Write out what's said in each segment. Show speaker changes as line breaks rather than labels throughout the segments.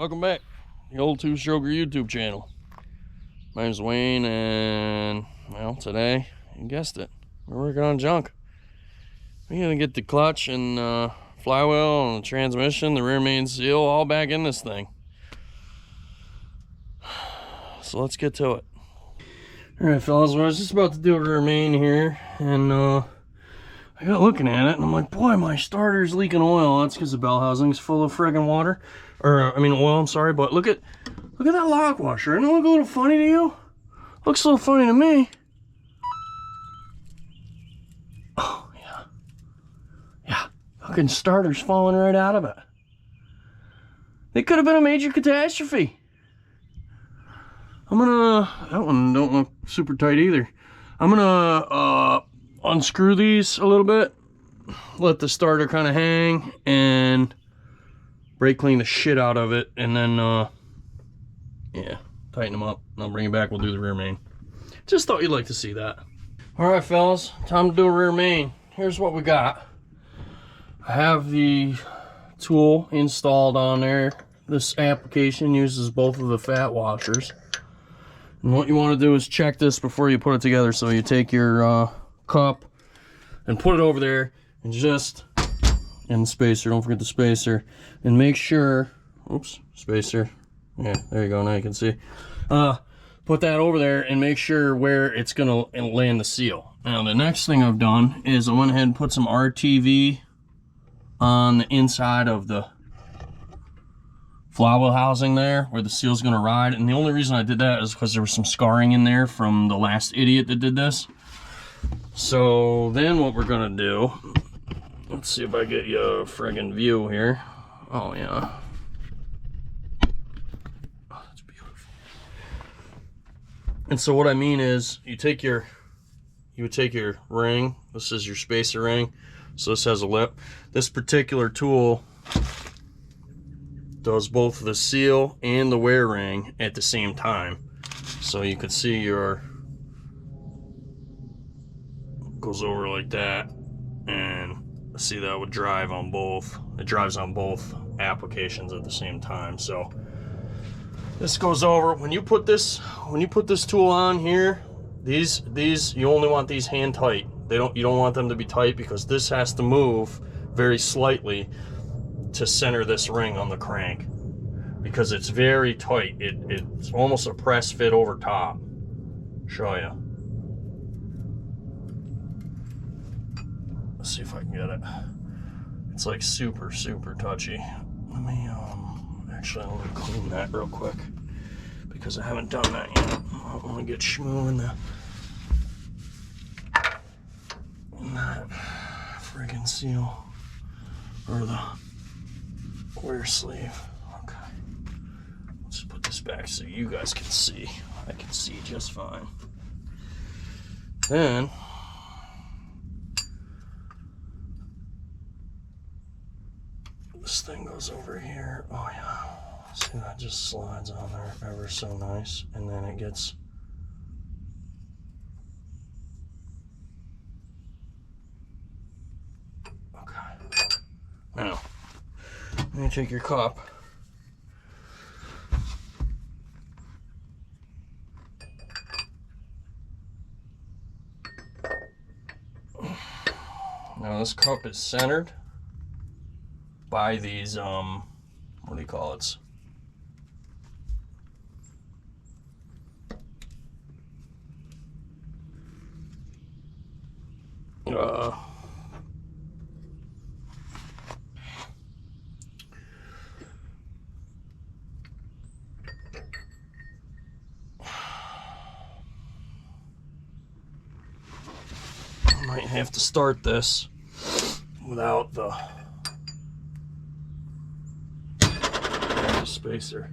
Welcome back, the old two-stroker YouTube channel. My name's Wayne, and well, today, you guessed it, we're working on junk. We're gonna get the clutch and flywheel and the transmission, the rear main seal, all back in this thing. So let's get to it. All right, fellas, well, I was just about to do a rear main here, and I got looking at it, and I'm like, boy, my starter's leaking oil. That's because the bell housing's full of friggin' water. Or, I mean, oil, I'm sorry, but look at that lock washer. Doesn't it look a little funny to you? Looks a little funny to me. Oh, yeah. Yeah, fucking starter's falling right out of it. It could have been a major catastrophe. I'm gonna, that one don't look super tight either. I'm gonna unscrew these a little bit, let the starter kind of hang, and brake clean the shit out of it, and then yeah, tighten them up, and I'll bring it back. We'll do the rear main. Just thought you'd like to see that. All right, fellas, time to do a rear main. Here's what we got. I have the tool installed on there. This application uses both of the fat washers. And what you want to do is check this before you put it together. So you take your cup and put it over there, and just, and the spacer, don't forget the spacer, and make sure, oops, spacer, yeah, there you go, now you can see. Put that over there and make sure where it's gonna land the seal. Now the next thing I've done is I went ahead and put some RTV on the inside of the flywheel housing there where the seal's gonna ride, and the only reason I did that is because there was some scarring in there from the last idiot that did this. So then what we're gonna do, let's see if I get you a friggin' view here. Oh yeah, oh, that's beautiful. And so what I mean is you would take your ring, this is your spacer ring, so this has a lip. This particular tool does both the seal and the wear ring at the same time. So you can see your, goes over like that, and see that would drive on both. It drives on both applications at the same time. So this goes over. When you put this tool on here, these you only want these hand tight. You don't want them to be tight, because this has to move very slightly to center this ring on the crank, because it's very tight. It's almost a press fit over top. Show you. Let's see if I can get it. It's like super touchy. Let me actually, I'm gonna clean that real quick, because I haven't done that yet. I don't want to get schmoo in that friggin' seal, or the wear sleeve. Okay, let's put this back so you guys can see. I can see just fine. Then this thing goes over here. Oh yeah, see, that just slides on there ever so nice, and then it gets, okay. Now let me take your cup, now this cup is centered by these what do you call it? I might have to start this without the spacer.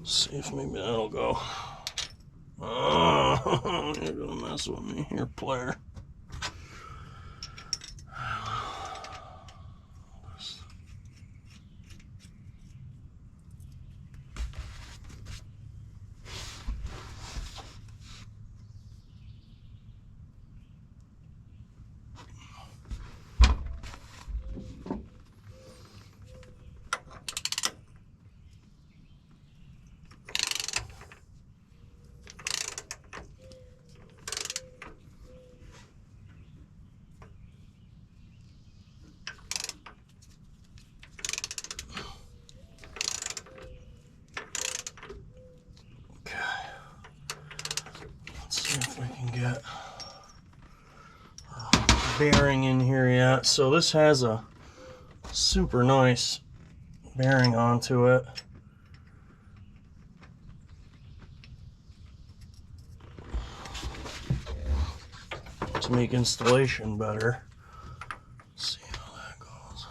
See if maybe that'll go. Oh, you're gonna mess with me here, player. see if we can get a bearing in here yet. So this has a super nice bearing onto it. To make installation better. Let's see how that goes.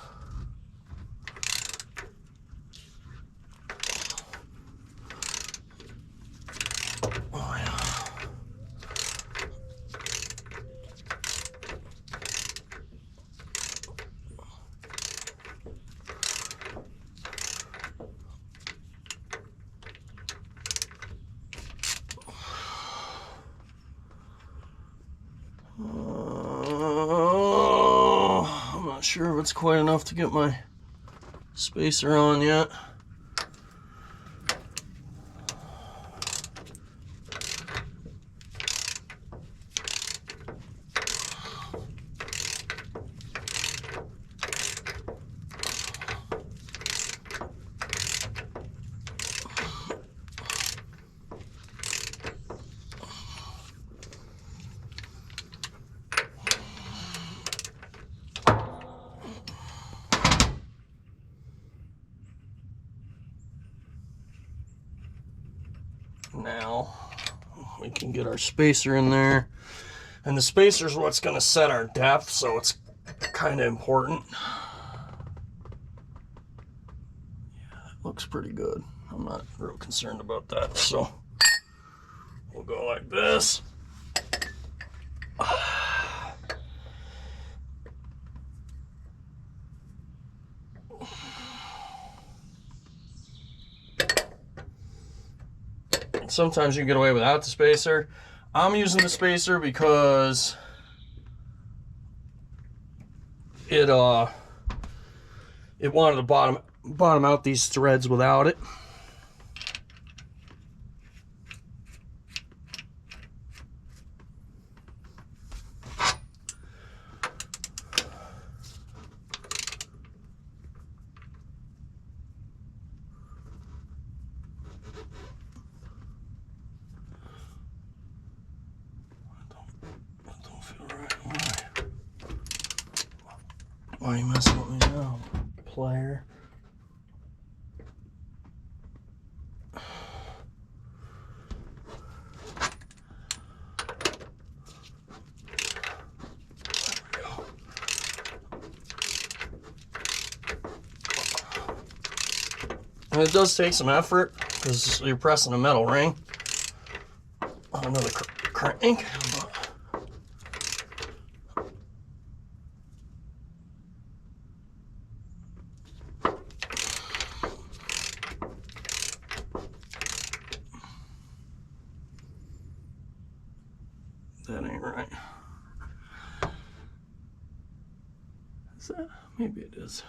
Oh yeah. I'm not sure if it's quite enough to get my spacer on yet. Now we can get our spacer in there, and the spacer is what's going to set our depth, so it's kind of important. Yeah, that looks pretty good. I'm not real concerned about that, so we'll go like this. Sometimes you can get away without the spacer. I'm using the spacer because it wanted to bottom out these threads without it. Why are you messing with me now, player? There we go. And it does take some effort because you're pressing a metal ring on another crank. That ain't right. Is that? Maybe it is.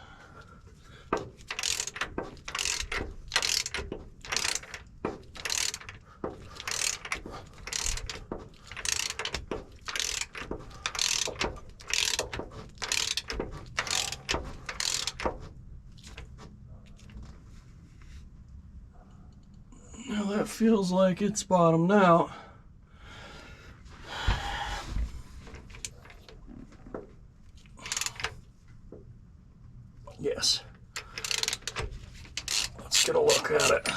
Now that feels like it's bottomed out. Yes. Let's get a look at it.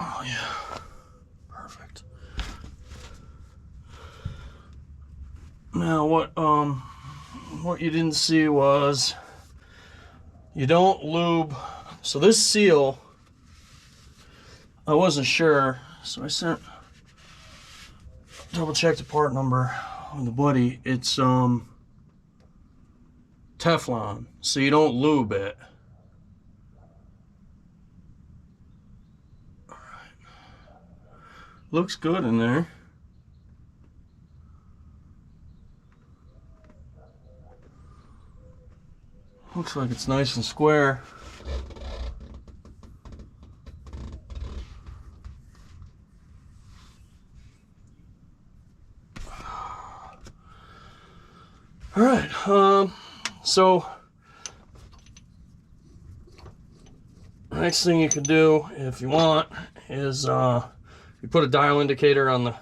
Oh yeah, perfect. Now what you didn't see was you don't lube. So this seal, I wasn't sure, so I double checked the part number on the buddy. It's Teflon, so you don't lube it. Looks good in there. Looks like it's nice and square. All right, so the next thing you can do if you want is you put a dial indicator on the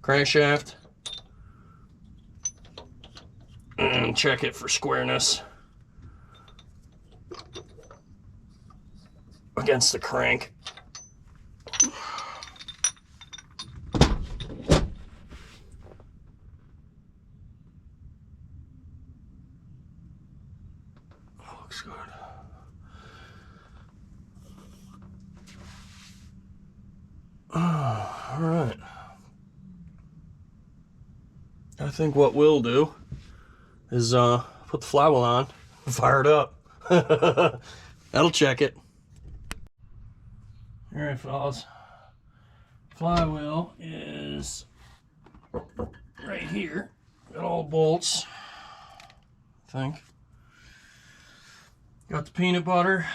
crankshaft and check it for squareness against the crank. Looks good. All right. I think what we'll do is put the flywheel on and fire it up. That'll check it. All right, fellas. Flywheel is right here. Got all the bolts, I think. Got the peanut butter.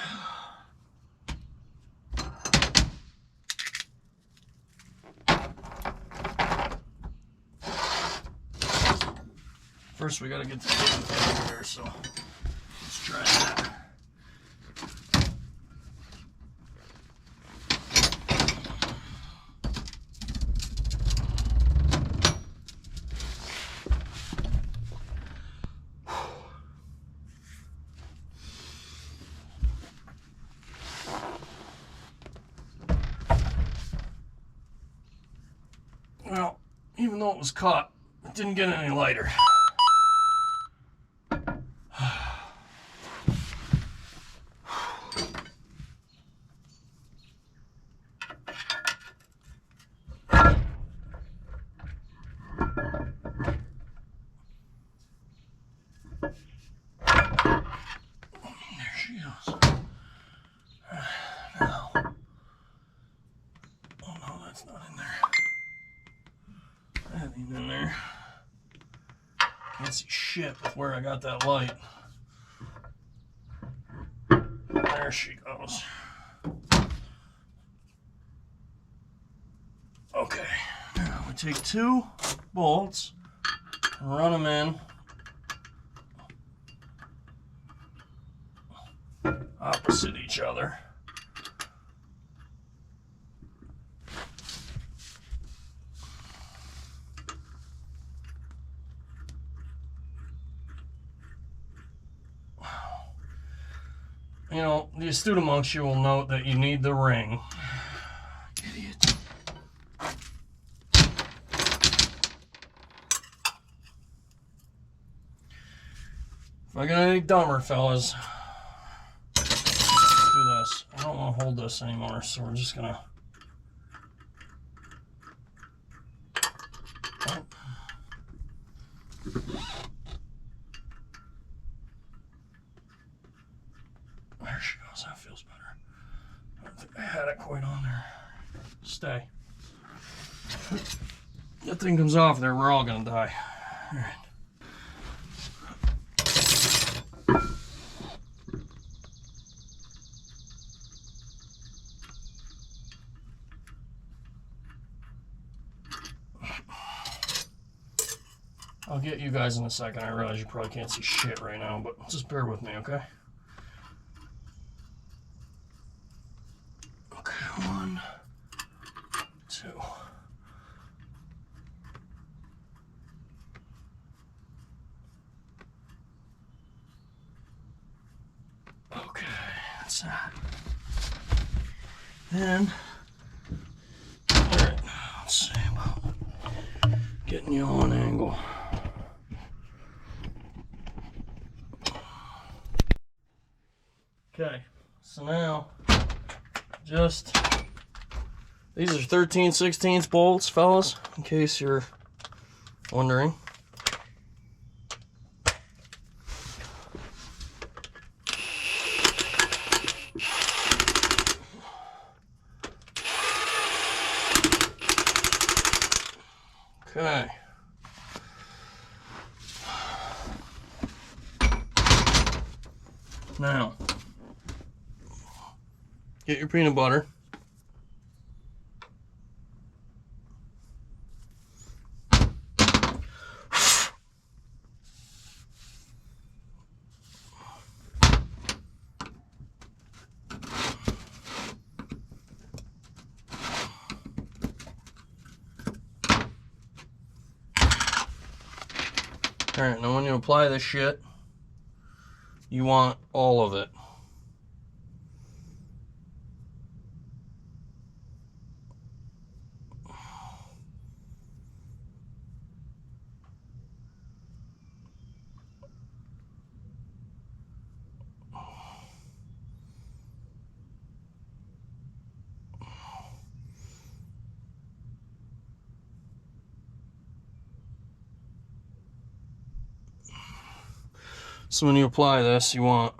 First, we gotta get the thing here, so let's try that. Well, even though it was caught, it didn't get any lighter. In there. Can't see shit with where I got that light. There she goes. Okay, now we take 2 bolts and run them in opposite each other. You know, the astute amongst you will note that you need the ring. Idiot. If I get any dumber, fellas, let's do this. I don't want to hold this anymore, so we're just gonna... Oh. There she goes, that feels better. I don't think I had it quite on there. Stay. That thing comes off there, we're all gonna die. All right. I'll get you guys in a second. I realize you probably can't see shit right now, but just bear with me, okay? Okay, 1, 2. Okay, that's that. Then, all right, let's see about getting you on angle. Okay, so now, just, these are 13/16 bolts, fellas, in case you're wondering. Okay. Now, get your peanut butter. Alright, now when you apply this shit, you want all of it. So when you apply this, you want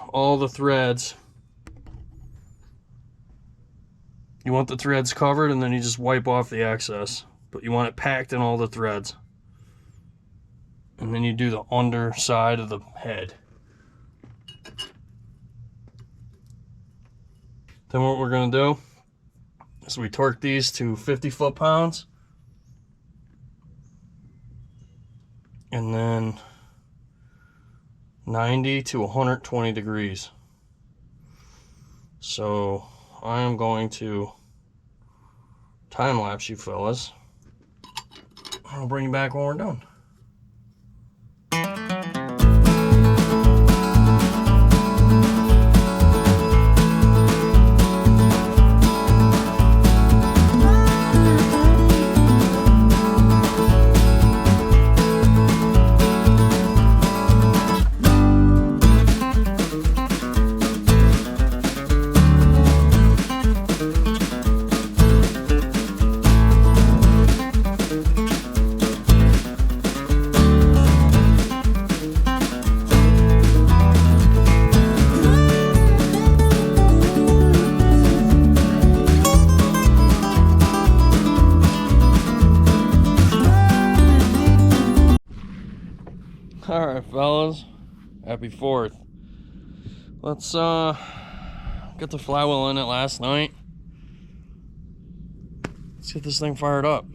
all the threads. You want the threads covered, and then you just wipe off the excess. But you want it packed in all the threads. And then you do the underside of the head. Then what we're going to do is we torque these to 50 foot-pounds. And then 90 to 120 degrees. So I am going to time lapse you fellas. I'll bring you back when we're done. Alright fellas, happy 4th. Let's get the flywheel in it last night. Let's get this thing fired up.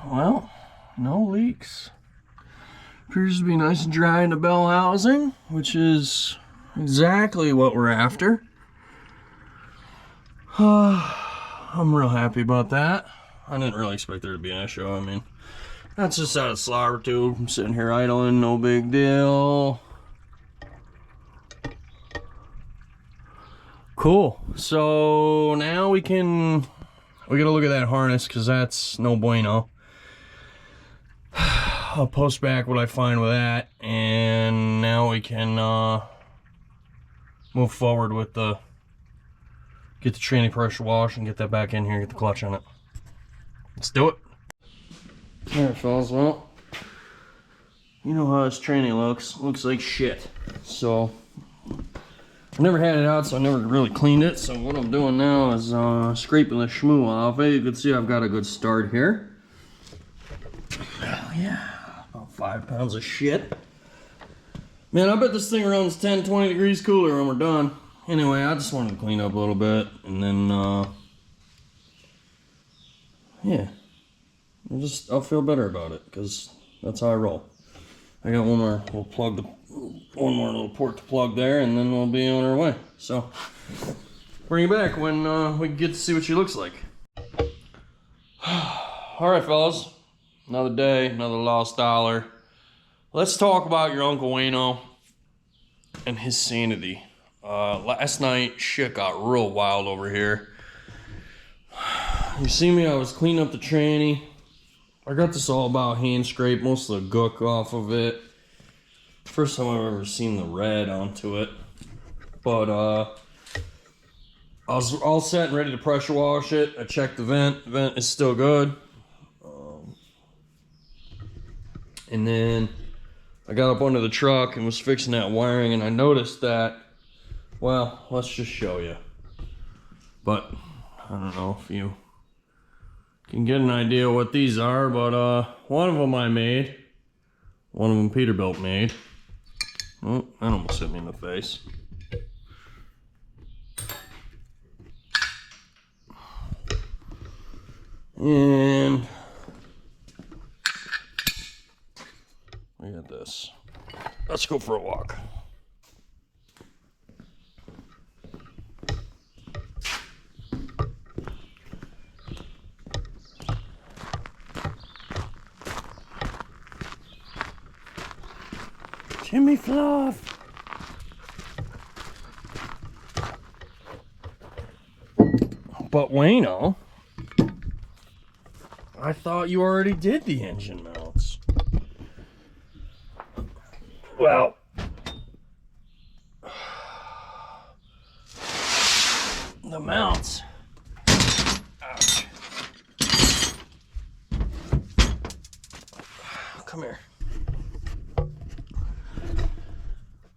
Well, no leaks. Appears to be nice and dry in the bell housing, which is exactly what we're after. I'm real happy about that. I didn't really expect there to be an issue. I mean, that's just out of slobber tube. I'm sitting here idling, no big deal. Cool. So now we gotta look at that harness because that's no bueno. I'll post back what I find with that, and now we can move forward with get the tranny pressure wash and get that back in here, get the clutch on it. Let's do it. Alright fellas, well, you know how this tranny looks like shit. So I never had it out, so I never really cleaned it. So what I'm doing now is scraping the schmoo off it. You can see I've got a good start here. Yeah, about 5 pounds of shit. Man, I bet this thing runs 10-20 degrees cooler when we're done. Anyway, I just wanted to clean up a little bit, and then yeah, I'll feel better about it, because that's how I roll. I got one more little port to plug there, and then we'll be on our way. So bring you back when we get to see what she looks like. All right, fellas, another day, another lost dollar. Let's talk about your Uncle Wayno and his sanity. Last night, shit got real wild over here. You see me, I was cleaning up the tranny. I got this all about hand scrape, most of the gook off of it. First time I've ever seen the red onto it. But I was all set and ready to pressure wash it. I checked the vent. The vent is still good. And then I got up under the truck and was fixing that wiring, and I noticed that, well, let's just show you. But I don't know if you can get an idea what these are, but one of them I made. One of them Peterbilt made. Oh, that almost hit me in the face. And we got this. Let's go for a walk. Jimmy Fluff. But Wayno, I thought you already did the engine mounts. Well, the mounts. Ouch. Come here.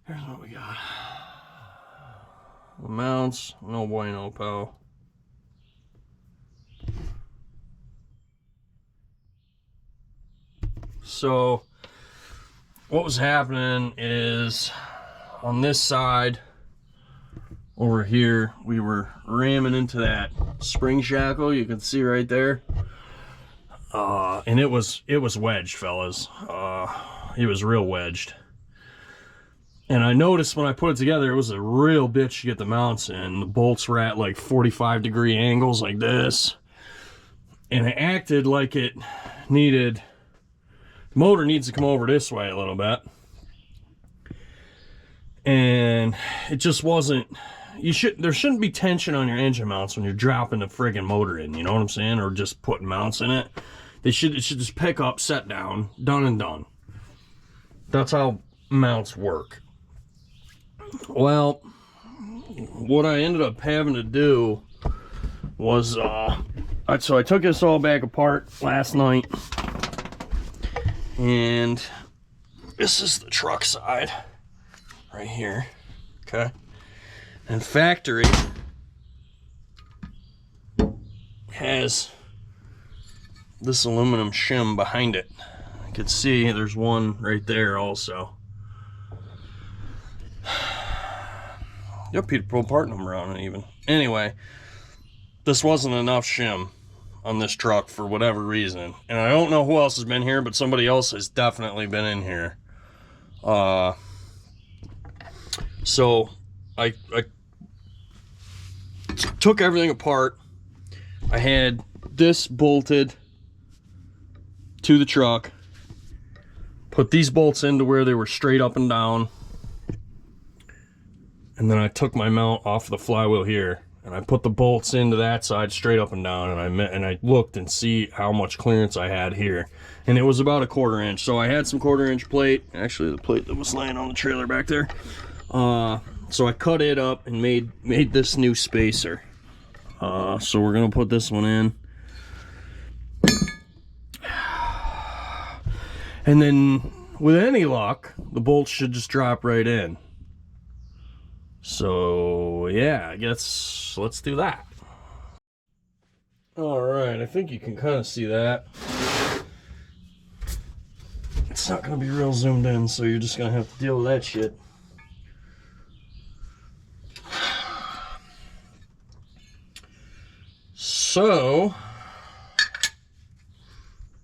Here's what we got. The mounts, no bueno, pal. So what was happening is on this side over here, we were ramming into that spring shackle you can see right there. And it was wedged, fellas. It was real wedged. And I noticed when I put it together, it was a real bitch to get the mounts in. The bolts were at like 45-degree angles like this. And it acted like it needed, the motor needs to come over this way a little bit. And it just wasn't, there shouldn't be tension on your engine mounts when you're dropping the friggin' motor in, you know what I'm saying? Or just putting mounts in it. It should just pick up, set down, done and done. That's how mounts work. Well, what I ended up having to do was, so I took this all back apart last night, and this is the truck side right here, okay? And factory has this aluminum shim behind it. You can see there's one right there also. Got Peterbilt part number on it even. Anyway, this wasn't enough shim on this truck for whatever reason. And I don't know who else has been here, but somebody else has definitely been in here. So I took everything apart. I had this bolted to the truck. Put these bolts into where they were straight up and down. And then I took my mount off the flywheel here and I put the bolts into that side straight up and down, and I looked and see how much clearance I had here, and it was about a 1/4 inch. So I had some 1/4 inch plate, actually the plate that was laying on the trailer back there. So I cut it up and made this new spacer. So we're gonna put this one in, and then with any luck, the bolts should just drop right in. So yeah, I guess let's do that. All right, I think you can kind of see that. It's not gonna be real zoomed in, so you're just gonna have to deal with that shit. So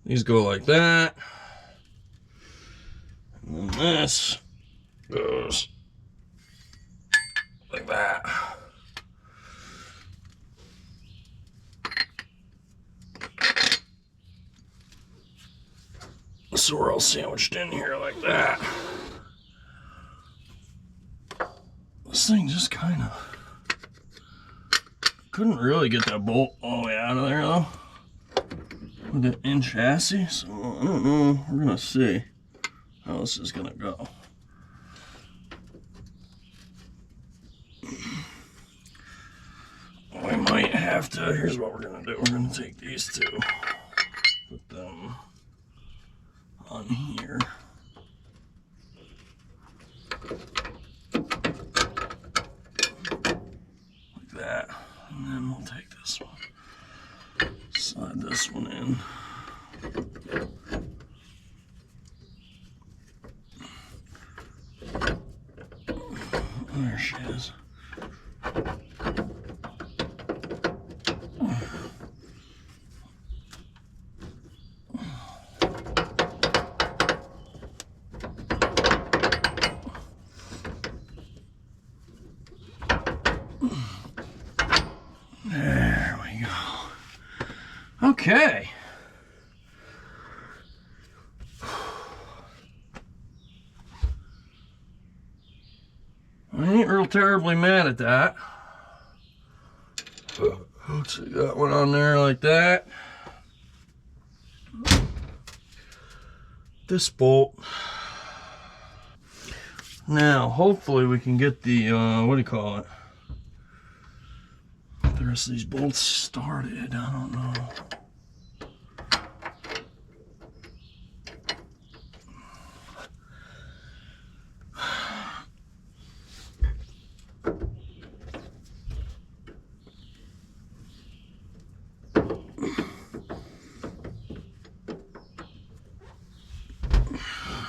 these go like that, and then this goes like that. So we're all sandwiched in here like that. This thing just kind of couldn't really get that bolt all the way out of there though with the in chassis, so I don't know. We're gonna see how this is gonna go. We might have to, here's what we're gonna do. We're gonna take these two, put them on here. Like that. And then we'll take this one, slide this one in. There she is. There we go. Okay. I ain't real terribly mad at that. Let's see, got one on there like that. This bolt. Now, hopefully we can get the, what do you call it? The rest of these bolts started. I don't know.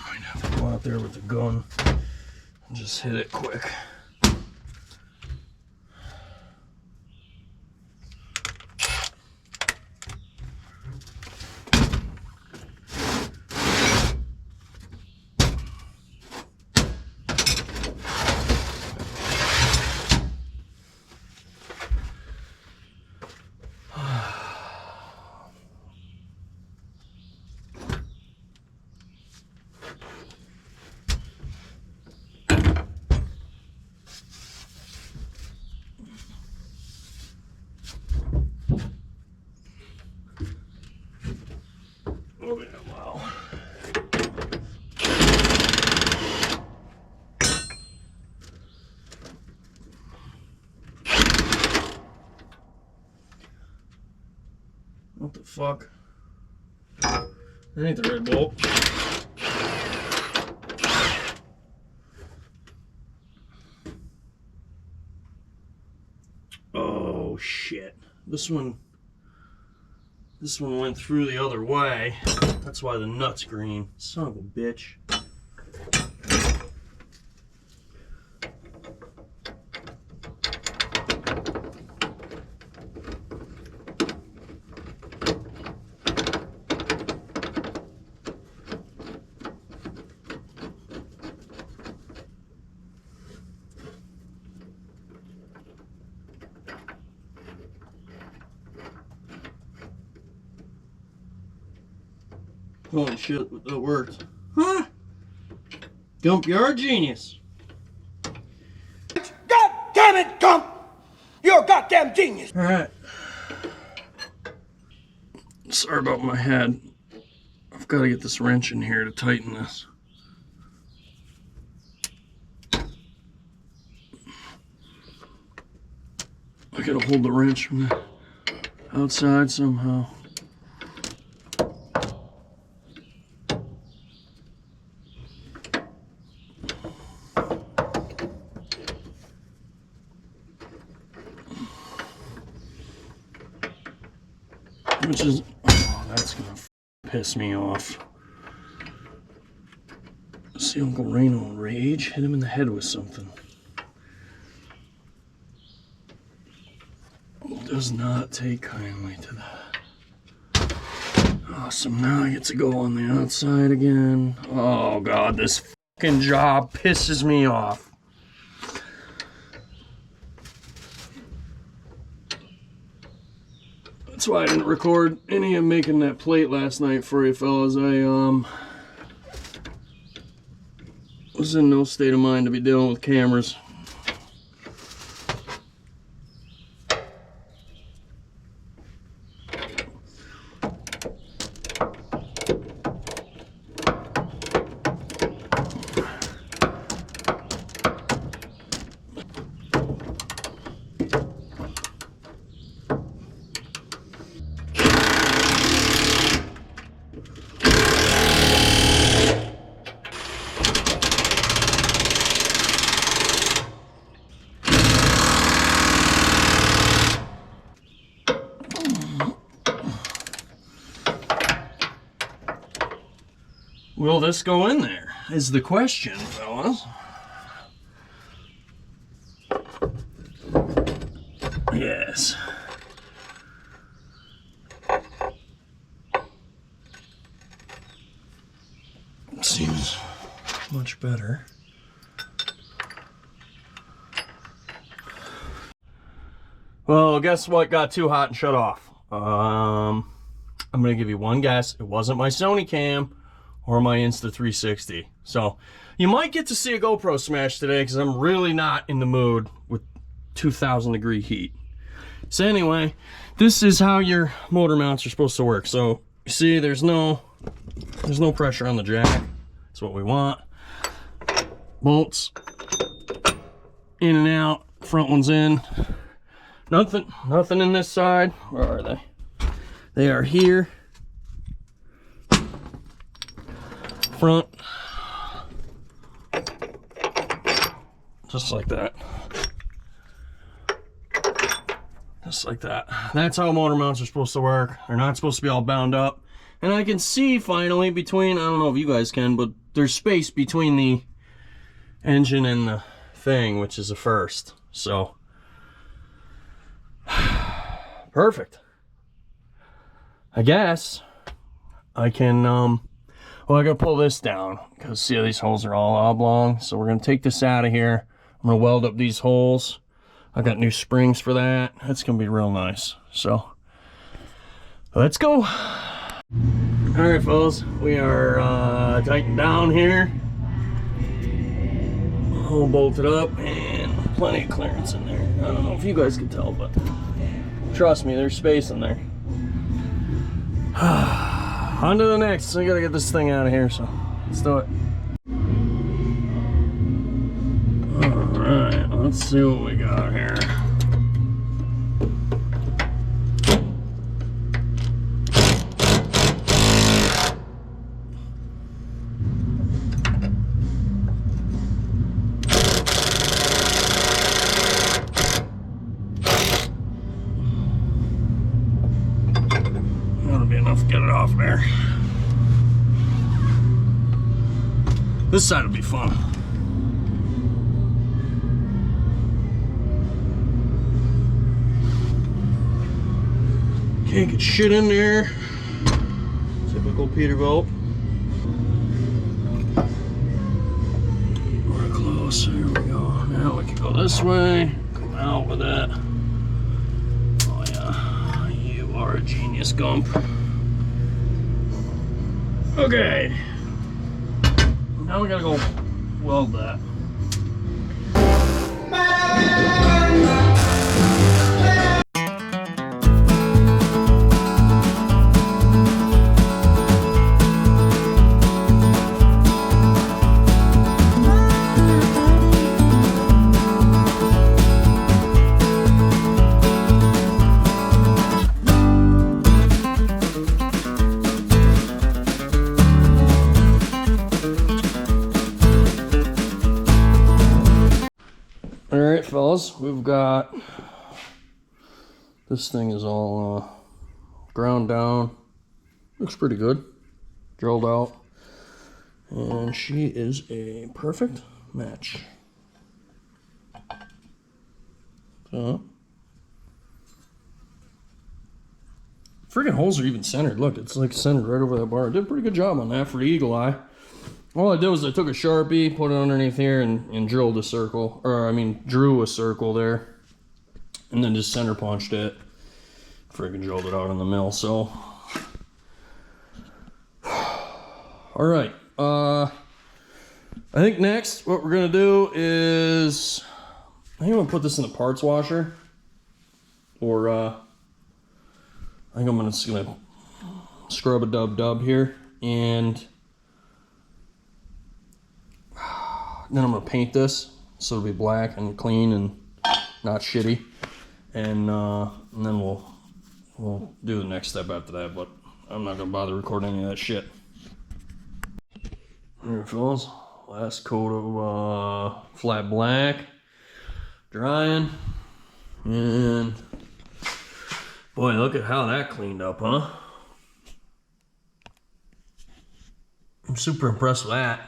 Might have to go out there with the gun and just hit it quick. Oh yeah, wow. What the fuck? That ain't the right bolt. Oh shit. This one went through the other way. That's why the nut's green. Son of a bitch. Holy shit, that worked. Huh? Gump, you're a genius.
God damn it, Gump! You're a goddamn goddamn genius.
All right. Sorry about my head. I've got to get this wrench in here to tighten this. I gotta hold the wrench from the outside somehow. Which is, oh, that's gonna piss me off. See Uncle Reno rage, hit him in the head with something. Does not take kindly to that. Awesome, now I get to go on the outside again. Oh God, this fucking job pisses me off. That's why I didn't record any of making that plate last night for you fellas. I was in no state of mind to be dealing with cameras. Will this go in there? Is the question, fellas. Yes. Seems much better. Well, guess what got too hot and shut off? I'm gonna give you one guess. It wasn't my Sony cam or my Insta360. So you might get to see a GoPro smash today because I'm really not in the mood with 2,000 degree heat. So anyway, this is how your motor mounts are supposed to work. So you see there's no pressure on the jack. That's what we want. Bolts in and out, front one's in. Nothing in this side. Where are they? They are here. Front. Just like that. Just like that. That's how motor mounts are supposed to work. They're not supposed to be all bound up. And I can see finally between, I don't know if you guys can, but there's space between the engine and the thing, which is a first. So, perfect. I guess I can, well, I gotta pull this down because see how these holes are all oblong. So we're gonna take this out of here. I'm gonna weld up these holes. I got new springs for that. That's gonna be real nice. So let's go. All right, fellas, we are tightened down here. All bolted up and plenty of clearance in there. I don't know if you guys can tell, but trust me, there's space in there. On to the next. I gotta get this thing out of here, so let's do it. Alright, let's see what we got here. That'll be enough to get it off there. This side will be fun. Can't get shit in there. Typical Peterbilt. We're close. Here we go. Now we can go this way. Come out with it. Oh yeah, you are a genius, Gump. Okay. Now we gotta go weld that. got this thing is all ground down. Looks pretty good. Drilled out. And she is a perfect match. So, freaking holes are even centered. Look, it's like centered right over that bar. I did a pretty good job on that for the eagle eye. All I did was I took a Sharpie, put it underneath here, and drilled a circle. Or, I mean, drew a circle there. And then just center punched it. Freaking drilled it out in the mill, so. Alright. I think next, what we're going to do is, I think I'm going to put this in the parts washer. Or, I think I'm just going to scrub a dub here. And then I'm going to paint this so it'll be black and clean and not shitty. And then we'll do the next step after that, but I'm not going to bother recording any of that shit. There, fellas. Last coat of flat black. Drying. And boy, look at how that cleaned up, huh? I'm super impressed with that.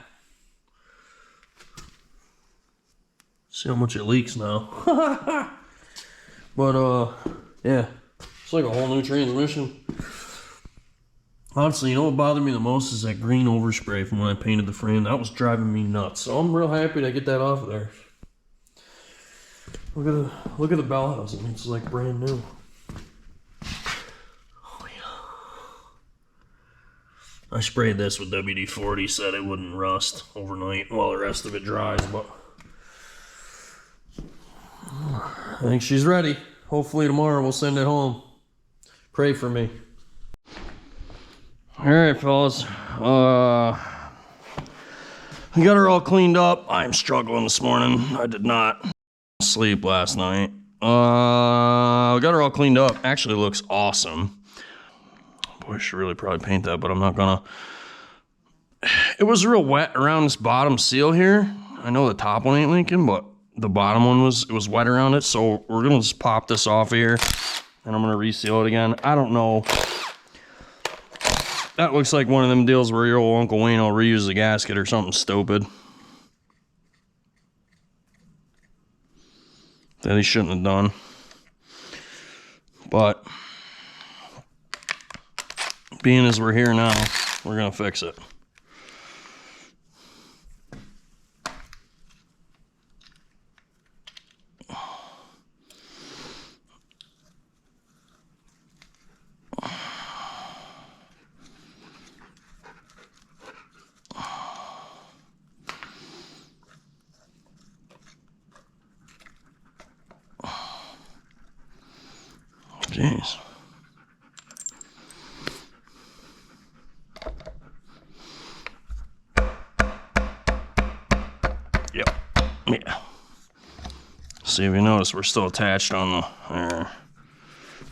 See how much it leaks now. But yeah, it's like a whole new transmission. Honestly, you know what bothered me the most is that green overspray from when I painted the frame. That was driving me nuts. So I'm real happy to get that off of there. Look at the bell housing. It's like brand new. Oh yeah. I sprayed this with WD-40, said it wouldn't rust overnight while the rest of it dries, but I think she's ready. Hopefully tomorrow we'll send it home. Pray for me. Alright, fellas. We got her all cleaned up. I'm struggling this morning. I did not sleep last night. We got her all cleaned up. Actually looks awesome. Boy, I should really probably paint that, but I'm not gonna. It was real wet around this bottom seal here. I know the top one ain't leaking, but the bottom one was wet around it. So we're gonna just pop this off here, and I'm gonna reseal it again. I don't know. That looks like one of them deals where your old Uncle Wayne will reuse the gasket or something stupid that he shouldn't have done. But being as we're here now, we're gonna fix it. Jeez. Yep. Yeah. See if you notice we're still attached on the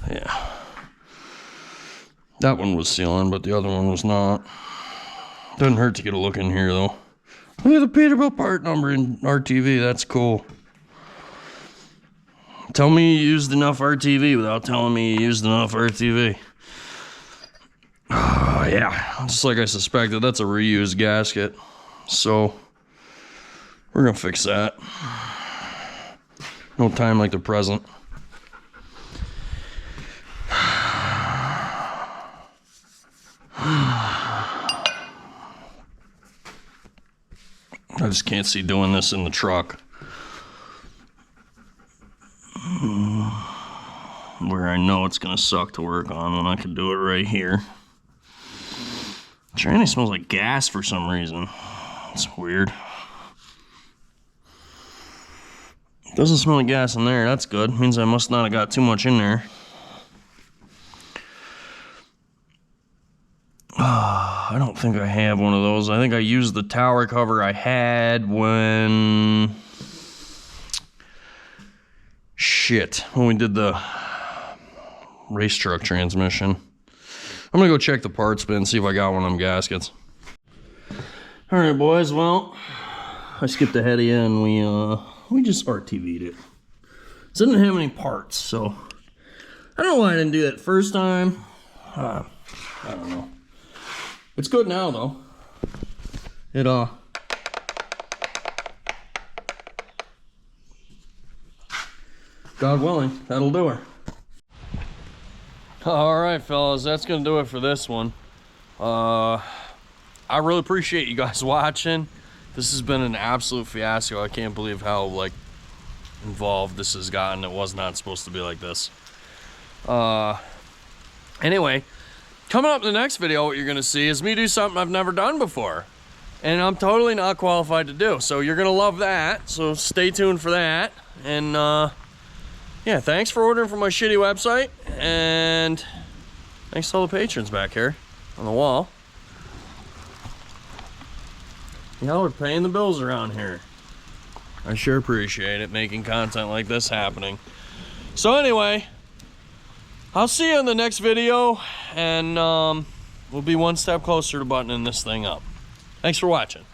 yeah. That one was sealing, but the other one was not. Doesn't hurt to get a look in here though. Look at the Peterbilt part number in RTV, that's cool. Tell me you used enough RTV without telling me you used enough RTV. Yeah, just like I suspected, that's a reused gasket. So, we're gonna fix that. No time like the present. I just can't see doing this in the truck. Where I know it's gonna suck to work on when I can do it right here. Tranny smells like gas for some reason. It's weird. Doesn't smell like gas in there, that's good. Means I must not have got too much in there. I don't think I have one of those. I think I used the tower cover I had when we did the race truck transmission. I'm gonna go check the parts bin, see if I got one of them gaskets. Alright boys, well, I skipped ahead of you and we just RTV'd it. didn't have any parts, so I don't know why I didn't do that first time. I don't know. It's good now though. It God willing, that'll do her. All right, fellas, that's gonna do it for this one. I really appreciate you guys watching. This has been an absolute fiasco. I can't believe how like involved this has gotten. It was not supposed to be like this. Anyway, coming up in the next video, what you're gonna see is me do something I've never done before, and I'm totally not qualified to do. So you're gonna love that. So stay tuned for that. And yeah, thanks for ordering from my shitty website, and thanks to all the patrons back here on the wall. Y'all are paying the bills around here. I sure appreciate it, making content like this happening. So anyway, I'll see you in the next video, and we'll be one step closer to buttoning this thing up. Thanks for watching.